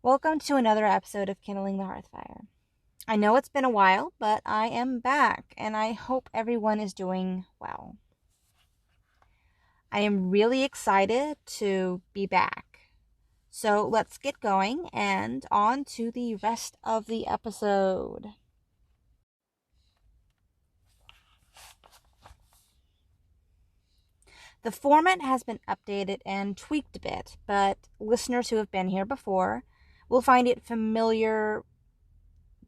Welcome to another episode of Kindling the Hearthfire. I know it's been a while, but I am back, and I hope everyone is doing well. I am really excited to be back. So let's get going and on to the rest of the episode. The format has been updated and tweaked a bit, but listeners who have been here before will find it familiar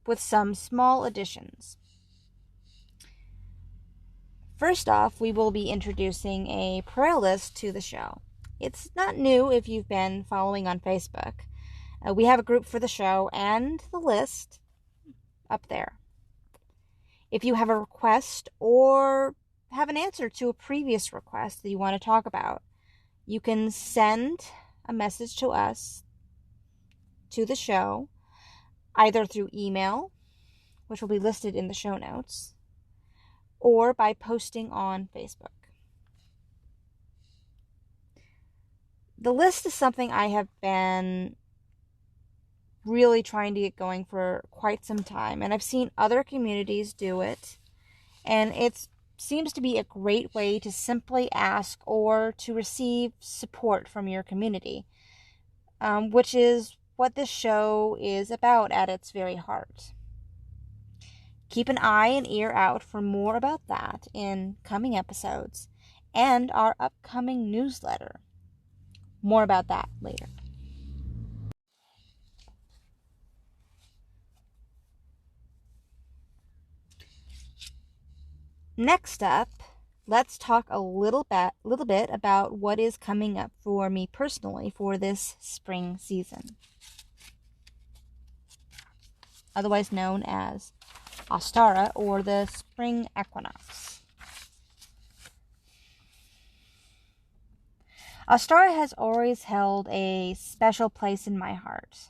with some small additions. First off, we will be introducing a prayer list to the show. It's not new if you've been following on Facebook. We have a group for the show and the list up there. If you have a request or have an answer to a previous request that you want to talk about, you can send a message to us, to the show, either through email, which will be listed in the show notes, or by posting on Facebook. The list is something I have been really trying to get going for quite some time, and I've seen other communities do it, and it seems to be a great way to simply ask or to receive support from your community, which is what this show is about at its very heart. Keep an eye and ear out for more about that in coming episodes and our upcoming newsletter. More about that later. Next up, let's talk a little bit about what is coming up for me personally for this spring season, otherwise known as Ostara, or the spring equinox. Ostara has always held a special place in my heart.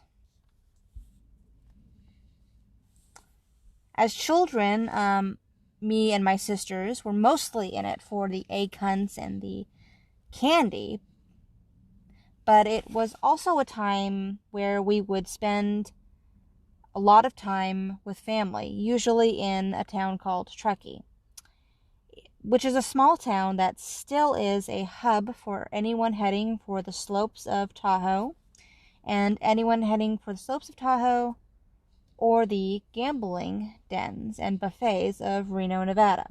As children, me and my sisters were mostly in it for the egg hunts and the candy, but it was also a time where we would spend a lot of time with family, usually in a town called Truckee, which is a small town that still is a hub for anyone heading for the slopes of Tahoe, and anyone heading for the slopes of Tahoe or the gambling dens and buffets of Reno, Nevada.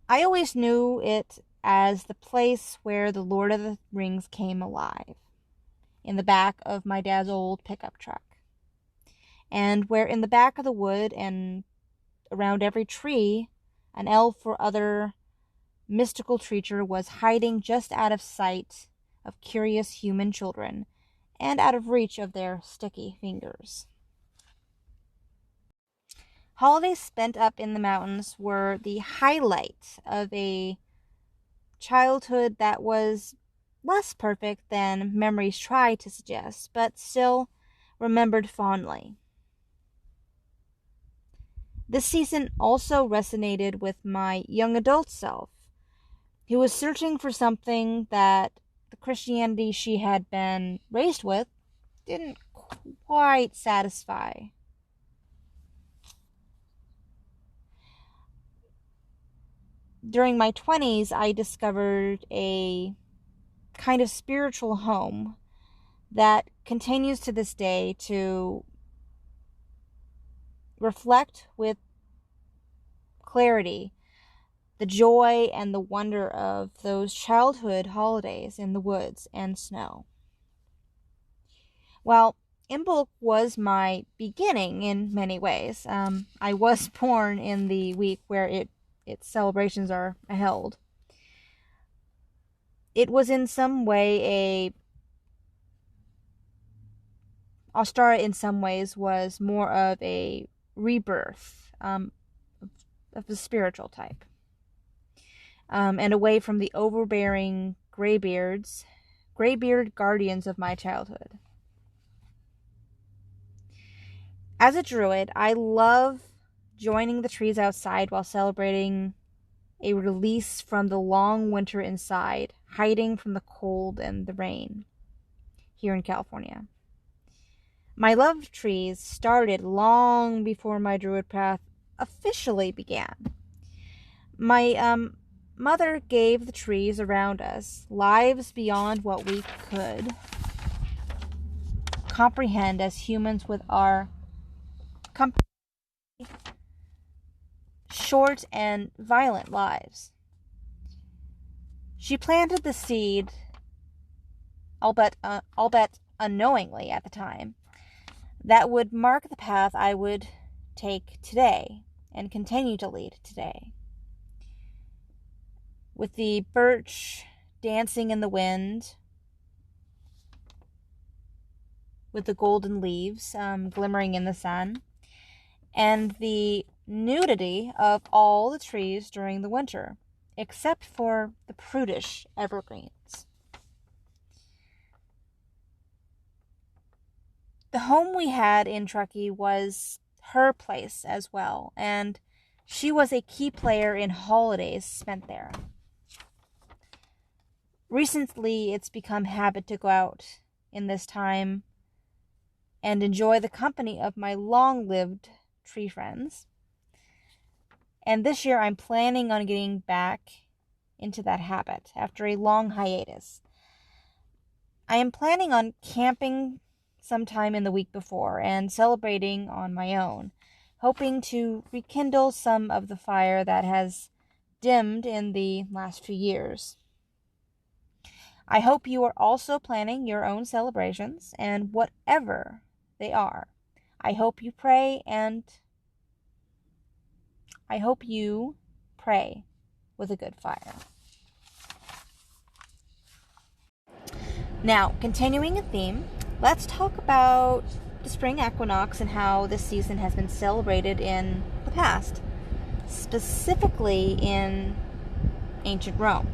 I always knew it as the place where the Lord of the Rings came alive, in the back of my dad's old pickup truck, and where in the back of the wood and around every tree, an elf or other mystical creature was hiding just out of sight of curious human children and out of reach of their sticky fingers. Holidays spent up in the mountains were the highlight of a childhood that was less perfect than memories try to suggest, but still remembered fondly. This season also resonated with my young adult self, who was searching for something that the Christianity she had been raised with didn't quite satisfy. During my 20s, I discovered a kind of spiritual home that continues to this day to reflect with clarity the joy and the wonder of those childhood holidays in the woods and snow. Well, Imbolc was my beginning in many ways. I was born in the week where its celebrations are held. It was in some way Ostara in some ways was more of a rebirth of the spiritual type, and away from the overbearing graybearded guardians of my childhood. As a druid, I love joining the trees outside while celebrating a release from the long winter inside, hiding from the cold and the rain. here in California. My love of trees started long before my druid path officially began. My mother gave the trees around us lives beyond what we could comprehend as humans with our short and violent lives. She planted the seed, albeit unknowingly at the time, that would mark the path I would take today and continue to lead today. With the birch dancing in the wind, with the golden leaves glimmering in the sun, and the nudity of all the trees during the winter, except for the prudish evergreens. The home we had in Truckee was her place as well, and she was a key player in holidays spent there. Recently, it's become habit to go out in this time and enjoy the company of my long-lived tree friends. And this year, I'm planning on getting back into that habit after a long hiatus. I am planning on camping sometime in the week before and celebrating on my own, hoping to rekindle some of the fire that has dimmed in the last few years. I hope you are also planning your own celebrations, and whatever they are, I hope you pray with a good fire. Now, continuing a theme, let's talk about the spring equinox and how this season has been celebrated in the past, specifically in ancient Rome.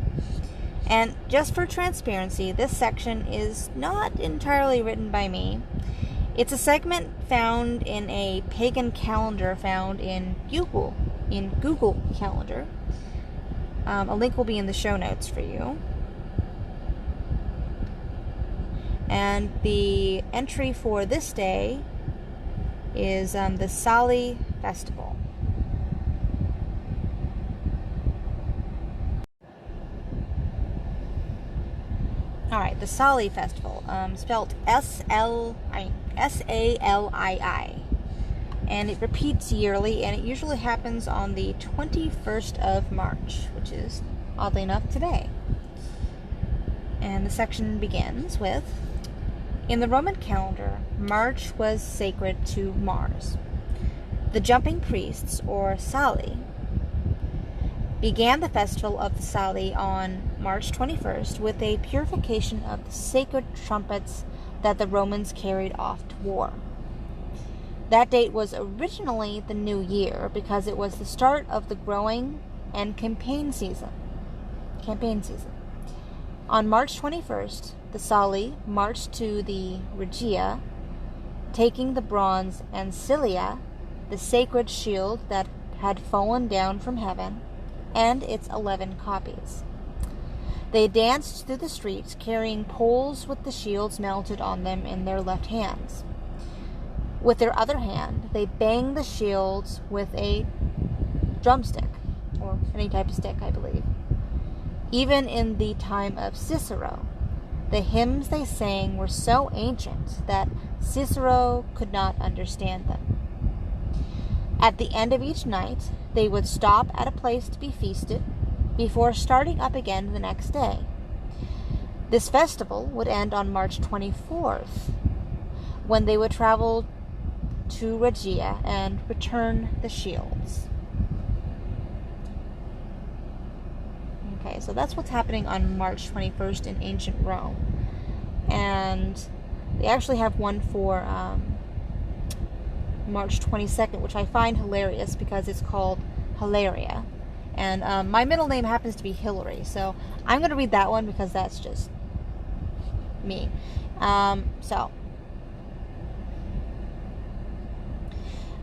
And just for transparency, this section is not entirely written by me. It's a segment found in a pagan calendar found in Google Calendar. A link will be in the show notes for you. And the entry for this day is the Sali Festival. Alright, the Sali Festival, spelled S-A-L-I-I. And it repeats yearly, and it usually happens on the 21st of March, which is, oddly enough, today. And the section begins with, in the Roman calendar, March was sacred to Mars. The jumping priests, or Sali, began the festival of the Sali on March 21st with a purification of the sacred trumpets that the Romans carried off to war. That date was originally the new year because it was the start of the growing and campaign season. On March 21st, the Sali marched to the Regia, taking the bronze ancilia, the sacred shield that had fallen down from heaven, and its 11 copies. They danced through the streets, carrying poles with the shields mounted on them in their left hands. With their other hand, they banged the shields with a drumstick, or any type of stick, I believe. Even in the time of Cicero, the hymns they sang were so ancient that Cicero could not understand them. At the end of each night, they would stop at a place to be feasted before starting up again the next day. This festival would end on March 24th, when they would travel to Regia and return the shields. Okay, so that's what's happening on March 21st in ancient Rome. And they actually have one for March 22nd, which I find hilarious because it's called Hilaria. And my middle name happens to be Hillary, so I'm going to read that one because that's just me.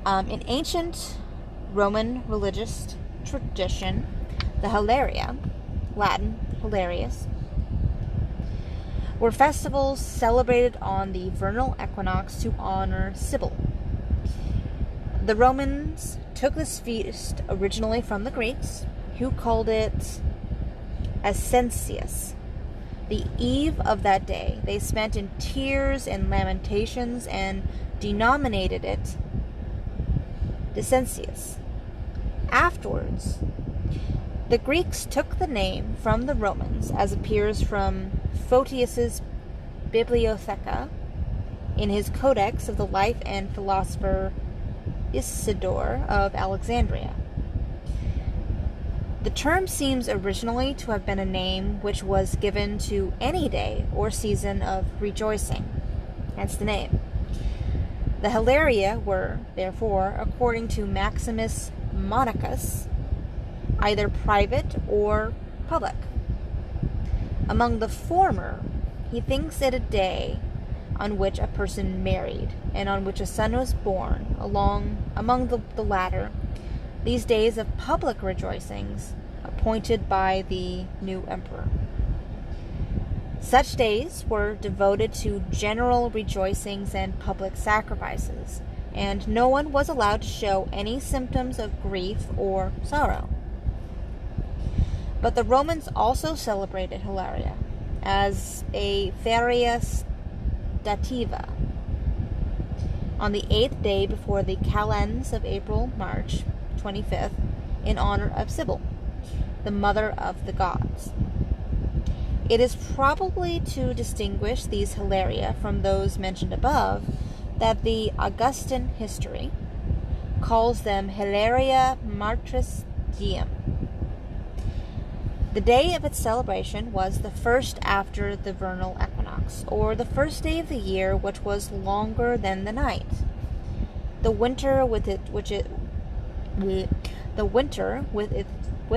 In ancient Roman religious tradition, the Hilaria, Latin hilarious, were festivals celebrated on the vernal equinox to honor Sibyl. The Romans took this feast originally from the Greeks, who called it Ascensius. The eve of that day they spent in tears and lamentations and denominated it Decentius. Afterwards, the Greeks took the name from the Romans, as appears from Photius's Bibliotheca in his Codex of the Life and Philosopher Isidore of Alexandria. The term seems originally to have been a name which was given to any day or season of rejoicing, hence the name. The Hilaria were, therefore, according to Maximus Monicus, either private or public. Among the former, he thinks it a day on which a person married, and on which a son was born. Among the latter, these days of public rejoicings appointed by the new emperor. Such days were devoted to general rejoicings and public sacrifices, and no one was allowed to show any symptoms of grief or sorrow. But the Romans also celebrated Hilaria as a feria dativa on the 8th day before the calends of March 25th, in honor of Sibyl, the mother of the gods. It is probably to distinguish these Hilaria from those mentioned above that the Augustan history calls them Hilaria Martris Diem. The day of its celebration was the first after the vernal equinox, or the first day of the year, which was longer than the night. The winter with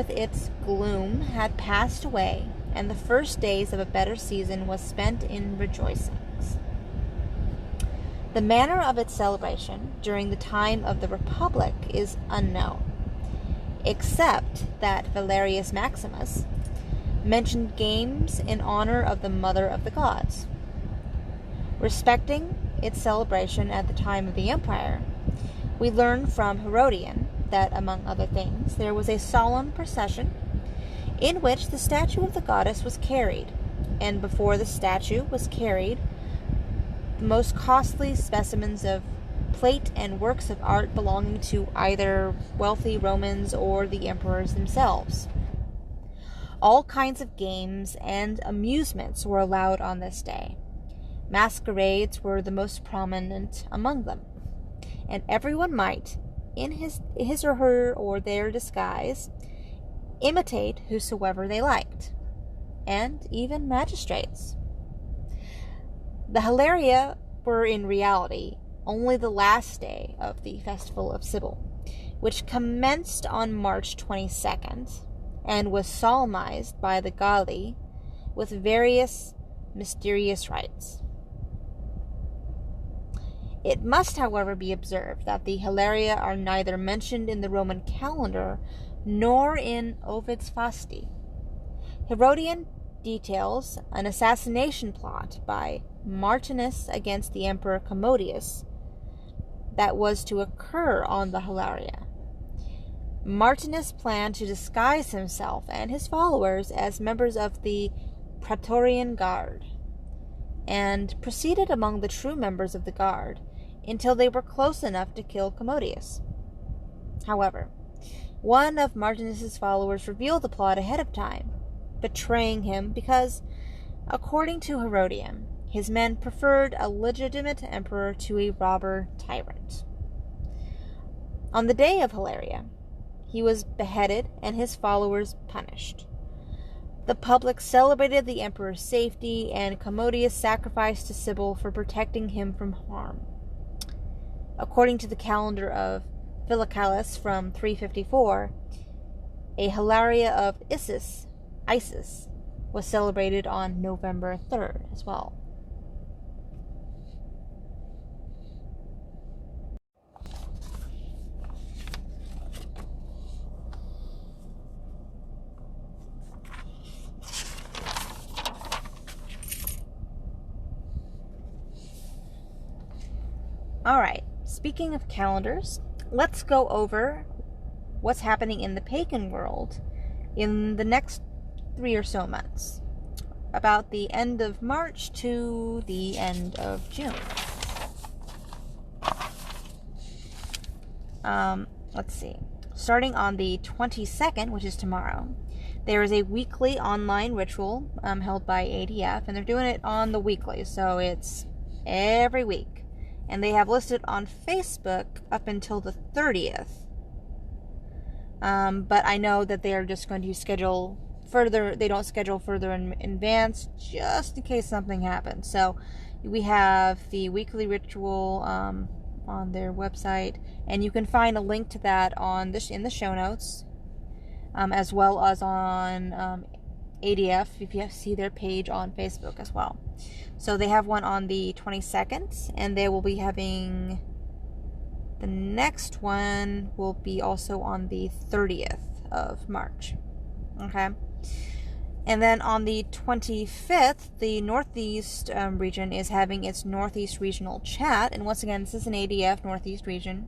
its gloom had passed away, and the first days of a better season was spent in rejoicings. The manner of its celebration during the time of the Republic is unknown, except that Valerius Maximus mentioned games in honor of the mother of the gods. Respecting its celebration at the time of the empire, we learn from Herodian that, among other things, there was a solemn procession in which the statue of the goddess was carried, and before the statue was carried, the most costly specimens of plate and works of art belonging to either wealthy Romans or the emperors themselves. All kinds of games and amusements were allowed on this day. Masquerades were the most prominent among them, and everyone might, in his or her or their disguise, imitate whosoever they liked, and even magistrates. The Hilaria were in reality only the last day of the festival of Sibyl, which commenced on March 22nd, and was solemnized by the Galli with various mysterious rites. It must, however, be observed that the Hilaria are neither mentioned in the Roman calendar nor in Ovid's Fasti. Herodian details an assassination plot by Martinus against the Emperor Commodius that was to occur on the Hilaria. Martinus planned to disguise himself and his followers as members of the Praetorian Guard, and proceeded among the true members of the Guard until they were close enough to kill Commodius. However, one of Martinus's followers revealed the plot ahead of time, betraying him because, according to Herodian, his men preferred a legitimate emperor to a robber tyrant. On the day of Hilaria, he was beheaded and his followers punished. The public celebrated the emperor's safety, and Commodius sacrificed to Sibyl for protecting him from harm. According to the calendar of Philocalus from 354, a Hilaria of Isis was celebrated on November 3rd as well. All right, speaking of calendars, let's go over what's happening in the pagan world in the next 3 or so months, about the end of March to the end of June. Let's see. Starting on the 22nd, which is tomorrow, there is a weekly online ritual held by ADF, and they're doing it on the weekly, so it's every week. And they have listed on Facebook up until the 30th. But I know that they are just going to schedule further. They don't schedule further in advance, just in case something happens. So we have the weekly ritual on their website, and you can find a link to that in the show notes, as well as on ADF if you see their page on Facebook as well. So they have one on the 22nd, and they will be having the next one will be also on the 30th of March. Okay. And then on the 25th, the Northeast region is having its Northeast Regional Chat. And once again, this is an ADF Northeast region.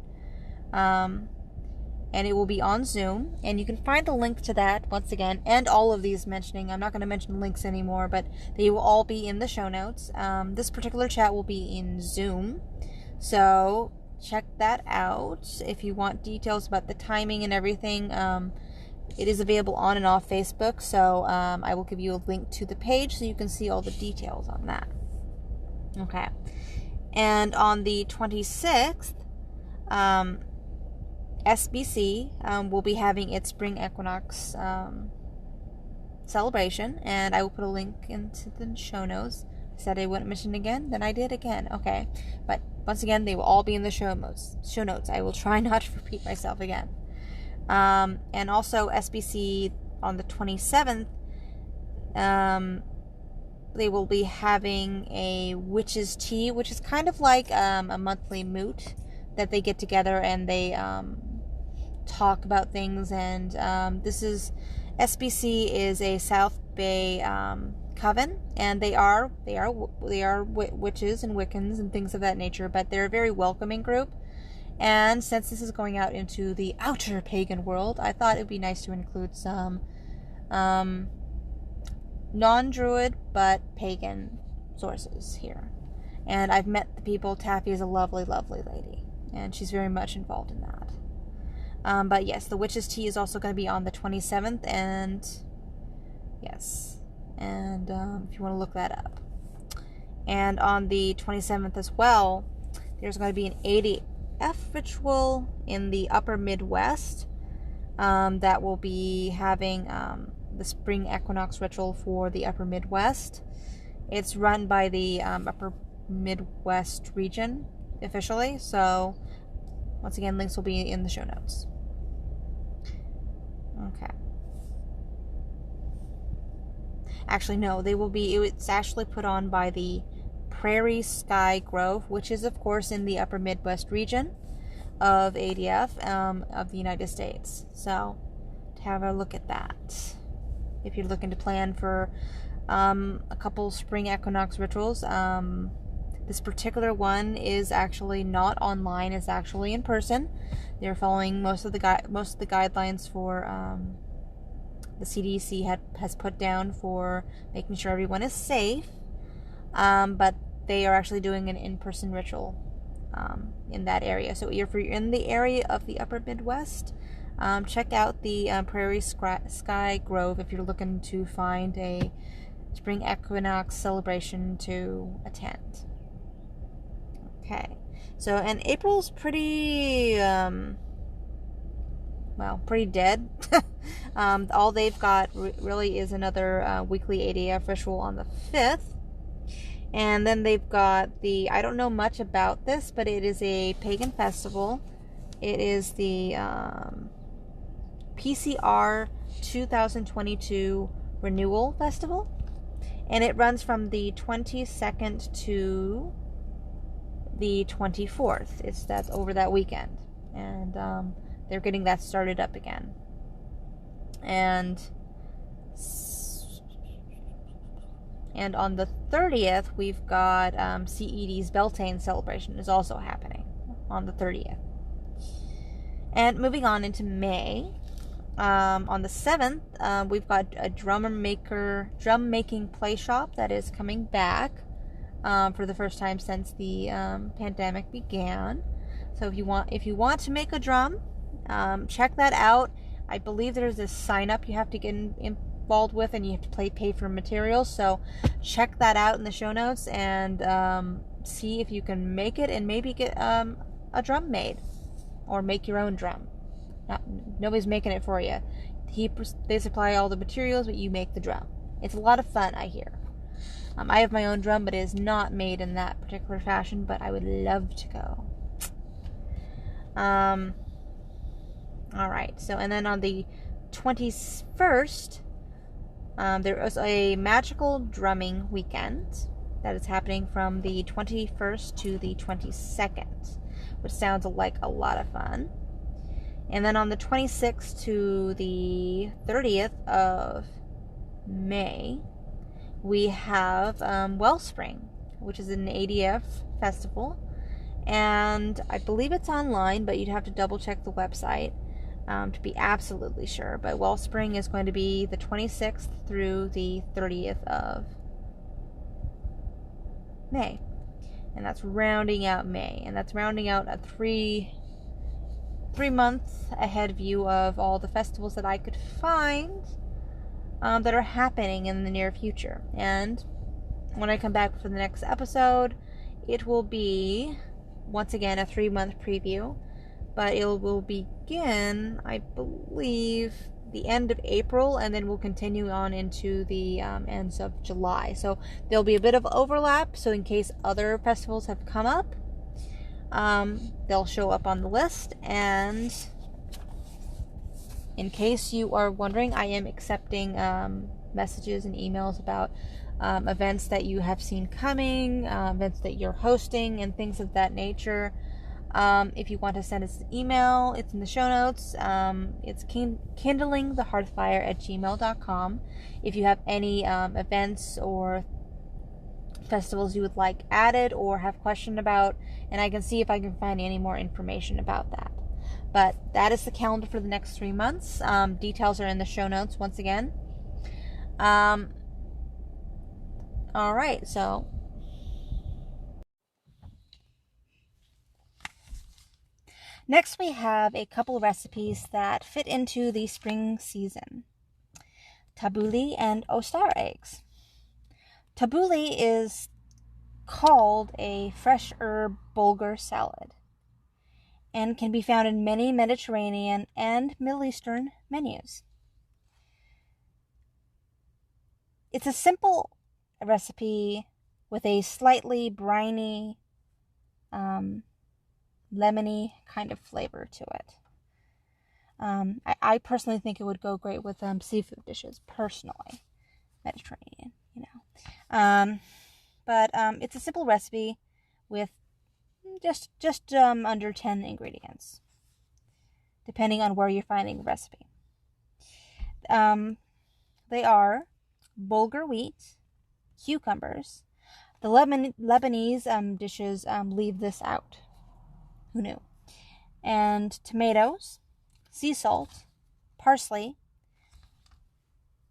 And it will be on Zoom. And you can find the link to that, once again, and all of these mentioning. I'm not going to mention links anymore, but they will all be in the show notes. This particular chat will be in Zoom. So check that out if you want details about the timing and everything. It is available on and off Facebook, so I will give you a link to the page so you can see all the details on that. Okay. And on the 26th, SBC will be having its Spring Equinox celebration, and I will put a link into the show notes. I said I wouldn't mention it again, then I did again. Okay. But once again, they will all be in the show notes. I will try not to repeat myself again. And also SBC on the 27th, they will be having a witch's tea, which is kind of like a monthly moot that they get together and they talk about things. And SBC is a South Bay coven, and they are witches and Wiccans and things of that nature, but they're a very welcoming group. And since this is going out into the outer pagan world, I thought it would be nice to include some non-druid but pagan sources here. And I've met the people. Taffy is a lovely, lovely lady, and she's very much involved in that. But yes, the witch's tea is also going to be on the 27th, and yes, and if you want to look that up. And on the 27th as well, there's going to be an ADF ritual in the upper Midwest that will be having the Spring Equinox ritual for the upper Midwest. It's run by the upper Midwest region officially, so once again, links will be in the show notes. Okay. Actually, no, it's actually put on by the Prairie Sky Grove, which is, of course, in the upper Midwest region of ADF of the United States. So, to have a look at that. If you're looking to plan for a couple Spring Equinox rituals, this particular one is actually not online; it's actually in person. They're following most of the guidelines for the CDC has put down for making sure everyone is safe. But they are actually doing an in-person ritual in that area. So if you're in the area of the upper Midwest, check out the Prairie Sky Grove if you're looking to find a Spring Equinox celebration to attend. Okay, so and April's pretty pretty dead. All they've got really is another weekly ADF ritual on the 5th. And then they've got I don't know much about this, but it is a pagan festival. It is the PCR 2022 Renewal Festival. And it runs from the 22nd to the 24th. That's over that weekend. And they're getting that started up again. And on the 30th, we've got CED's Beltane celebration is also happening. on the 30th. And moving on into May, on the 7th, we've got a drum making play shop that is coming back for the first time since the pandemic began. So if you want to make a drum, check that out. I believe there's this sign up you have to get involved with, and you have to pay for materials. So check that out in the show notes and see if you can make it and maybe get a drum made, or make your own drum. Nobody's making it for you. They supply all the materials, but you make the drum. It's a lot of fun, I hear. I have my own drum, but it is not made in that particular fashion, but I would love to go. Alright, so and then on the 21st, there is a magical drumming weekend that is happening from the 21st to the 22nd, which sounds like a lot of fun. And then on the 26th to the 30th of May, we have Wellspring, which is an ADF festival. And I believe it's online, but you'd have to double check the website to be absolutely sure. But Wellspring is going to be the 26th through the 30th of May. And that's rounding out May. And that's rounding out a three-month ahead view of all the festivals that I could find that are happening in the near future. And when I come back for the next episode, it will be, once again, a 3-month preview. But it will begin, I believe, the end of April, and then we'll continue on into the ends of July. So there'll be a bit of overlap, so in case other festivals have come up, they'll show up on the list. And in case you are wondering, I am accepting messages and emails about events that you have seen coming, events that you're hosting, and things of that nature. If you want to send us an email, it's in the show notes. It's Kindling the Hearthfire at gmail.com. If you have any events or festivals you would like added or have questioned about, and I can see if I can find any more information about that. But that is the calendar for the next 3 months. Details are in the show notes once again. Alright, so next we have a couple recipes that fit into the spring season. Tabbouleh and Ostar eggs. Tabbouleh is called a fresh herb bulgur salad and can be found in many Mediterranean and Middle Eastern menus. It's a simple recipe with a slightly briny, lemony kind of flavor to it. I personally think it would go great with seafood dishes, personally. Mediterranean, you know. But it's a simple recipe with just under 10 ingredients, depending on where you're finding the recipe. They are bulgur wheat, cucumbers. The Lebanese dishes leave this out. Who knew? And tomatoes, sea salt, parsley.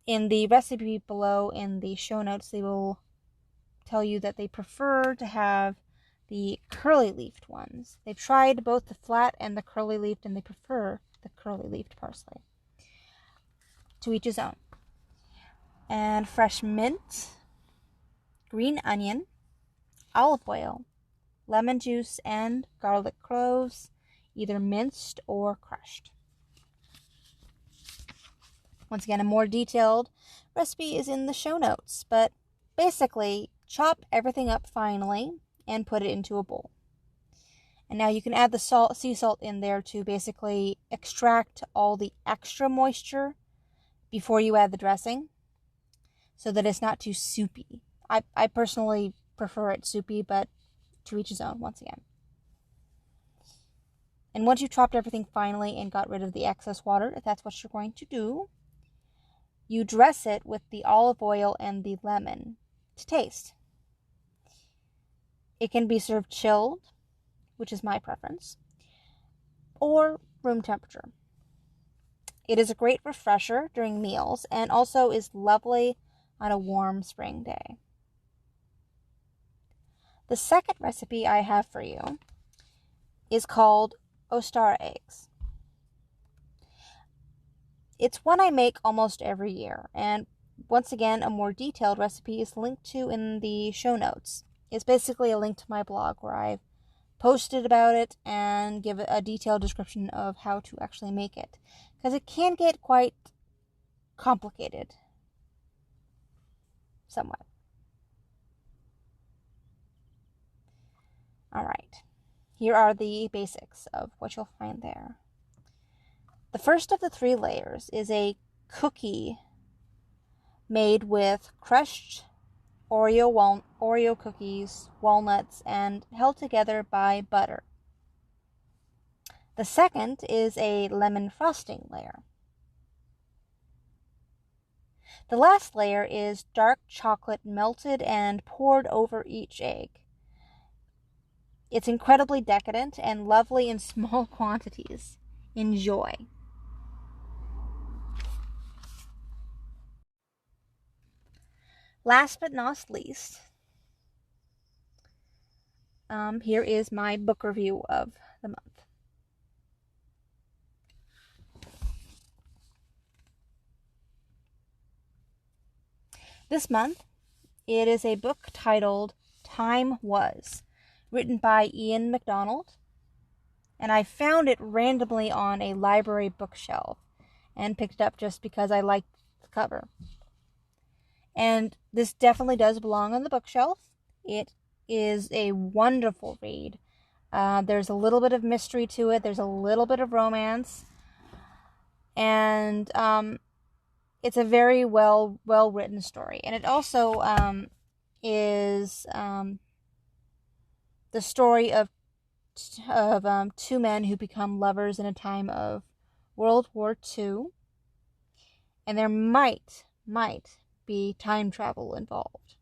In the recipe below in the show notes, they will tell you that they prefer to have the curly-leafed ones. They've tried both the flat and the curly-leafed, and they prefer the curly-leafed parsley. To each his own. And fresh mint, green onion, olive oil, lemon juice, and garlic cloves, either minced or crushed. Once again, a more detailed recipe is in the show notes, but basically, chop everything up finely and put it into a bowl. And now you can add the sea salt in there to basically extract all the extra moisture before you add the dressing, so that it's not too soupy. I personally prefer it soupy, but to each his own, once again. And once you've chopped everything finely and got rid of the excess water, if that's what you're going to do, you dress it with the olive oil and the lemon to taste. It can be served chilled, which is my preference, or room temperature. It is a great refresher during meals and also is lovely on a warm spring day. The second recipe I have for you is called Ostara eggs. It's one I make almost every year, and once again, a more detailed recipe is linked to in the show notes. It's basically a link to my blog where I've posted about it and give a detailed description of how to actually make it, because it can get quite complicated somewhat. Alright, here are the basics of what you'll find there. The first of the 3 layers is a cookie made with crushed Oreo cookies, walnuts, and held together by butter. The second is a lemon frosting layer. The last layer is dark chocolate melted and poured over each egg. It's incredibly decadent and lovely in small quantities. Enjoy. Last but not least, here is my book review of the month. This month, it is a book titled Time Was, written by Ian MacDonald, and I found it randomly on a library bookshelf and picked it up just because I liked the cover. And this definitely does belong on the bookshelf. It is a wonderful read. There's a little bit of mystery to it. There's a little bit of romance. And it's a very well written story. And it also is the story of 2 men who become lovers in a time of World War II. And there might be time travel involved.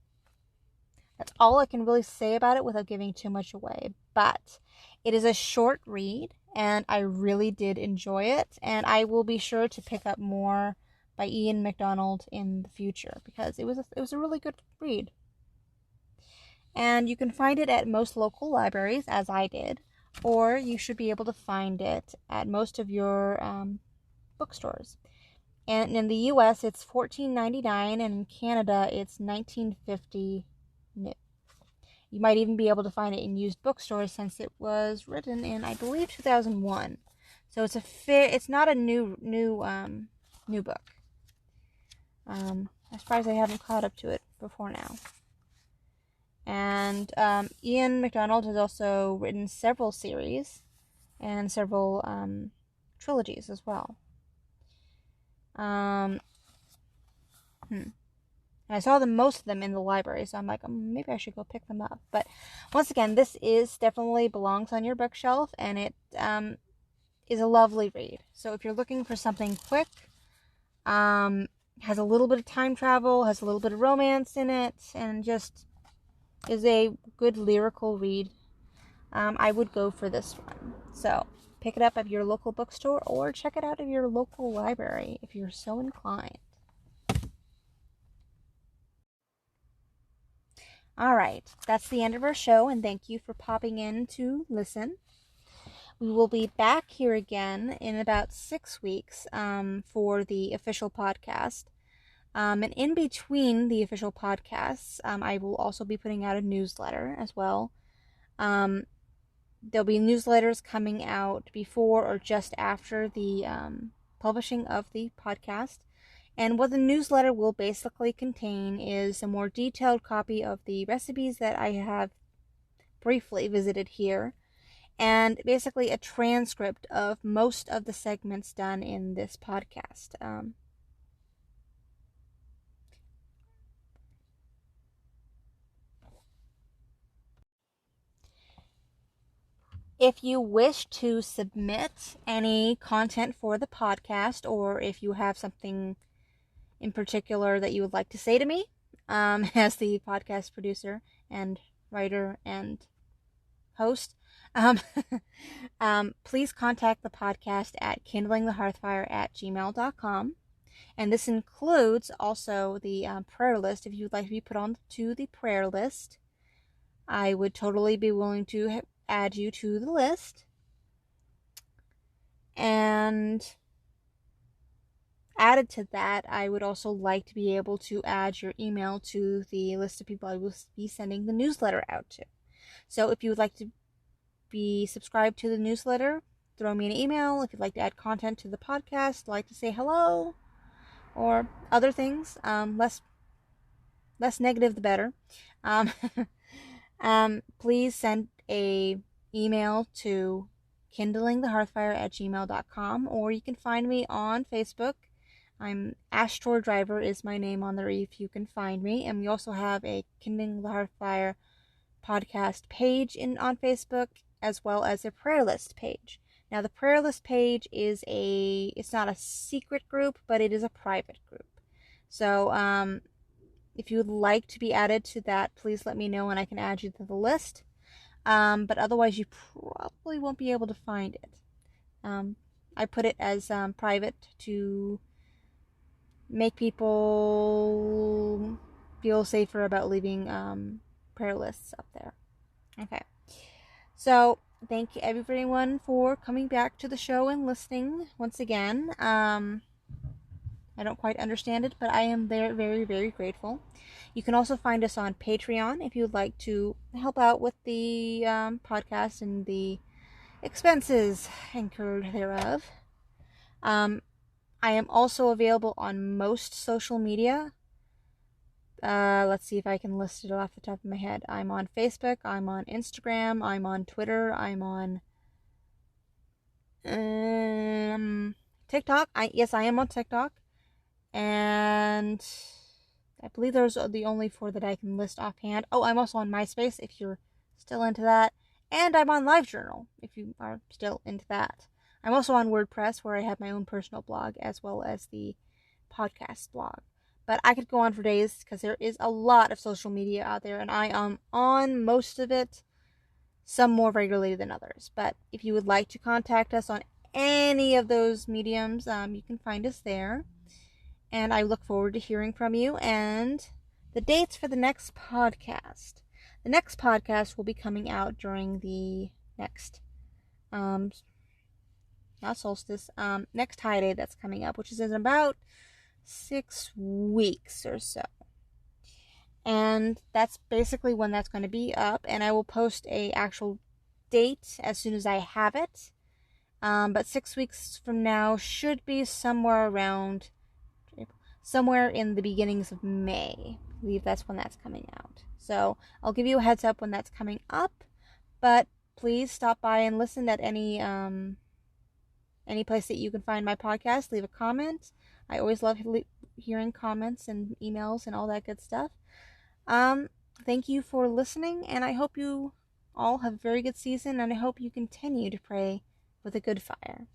That's all I can really say about it without giving too much away. But it is a short read, and I really did enjoy it. And I will be sure to pick up more by Ian MacDonald in the future because it was a really good read. And you can find it at most local libraries, as I did, or you should be able to find it at most of your bookstores. And in the US, it's $14.99, and in Canada, it's $19.50 new. You might even be able to find it in used bookstores since it was written in, I believe, 2001. So it's not a new book. I'm surprised I haven't caught up to it before now. And Ian MacDonald has also written several series and several trilogies as well. And I saw most of them in the library, so I'm like, maybe I should go pick them up. But once again, this definitely belongs on your bookshelf, and it is a lovely read. So if you're looking for something quick, has a little bit of time travel, has a little bit of romance in it, and just is a good lyrical read, I would go for this one. So pick it up at your local bookstore or check it out at your local library if you're so inclined. Alright, that's the end of our show, and thank you for popping in to listen. We will be back here again in about 6 weeks for the official podcast. And in between the official podcasts, I will also be putting out a newsletter as well. There'll be newsletters coming out before or just after the publishing of the podcast. And what the newsletter will basically contain is a more detailed copy of the recipes that I have briefly visited here, and basically a transcript of most of the segments done in this podcast. If you wish to submit any content for the podcast, or if you have something in particular that you would like to say to me, as the podcast producer and writer and host, please contact the podcast at kindlingthehearthfire@gmail.com. And this includes also the prayer list. If you'd like to be put on to the prayer list, I would totally be willing to add you to the list. And added to that, I would also like to be able to add your email to the list of people I will be sending the newsletter out to. So if you would like to be subscribed to the newsletter, throw me an email. If you'd like to add content to the podcast, like to say hello, or other things, less negative the better. Please send a email to kindlingthehearthfire@gmail.com, or you can find me on Facebook. I'm Ashtor Driver is my name on there if you can find me. And we also have a Kindling the Hearthfire podcast page on Facebook, as well as a prayer list page. Now, the prayer list page is it's not a secret group, but it is a private group. So, if you would like to be added to that, please let me know and I can add you to the list. But otherwise, you probably won't be able to find it. I put it as private to make people feel safer about leaving prayer lists up there. Okay. So, thank you everyone for coming back to the show and listening once again. I don't quite understand it, but I am very, very, very grateful. You can also find us on Patreon if you would like to help out with the podcast and the expenses incurred thereof. I am also available on most social media. Let's see if I can list it off the top of my head. I'm on Facebook, I'm on Instagram, I'm on Twitter, I'm on TikTok. Yes, I am on TikTok. And I believe those are the only 4 that I can list offhand. Oh, I'm also on MySpace if you're still into that. And I'm on LiveJournal if you are still into that. I'm also on WordPress, where I have my own personal blog as well as the podcast blog. But I could go on for days because there is a lot of social media out there, and I am on most of it, some more regularly than others. But if you would like to contact us on any of those mediums, you can find us there. And I look forward to hearing from you. And the dates for the next podcast. The next podcast will be coming out during the next, not solstice, next high day that's coming up, which is in about 6 weeks or so. And that's basically when that's going to be up. And I will post a actual date as soon as I have it. But 6 weeks from now should be somewhere in the beginnings of May. I believe that's when that's coming out. So I'll give you a heads up when that's coming up. But please stop by and listen at any place that you can find my podcast. Leave a comment. I always love hearing comments and emails and all that good stuff. Thank you for listening, and I hope you all have a very good season, and I hope you continue to pray with a good fire.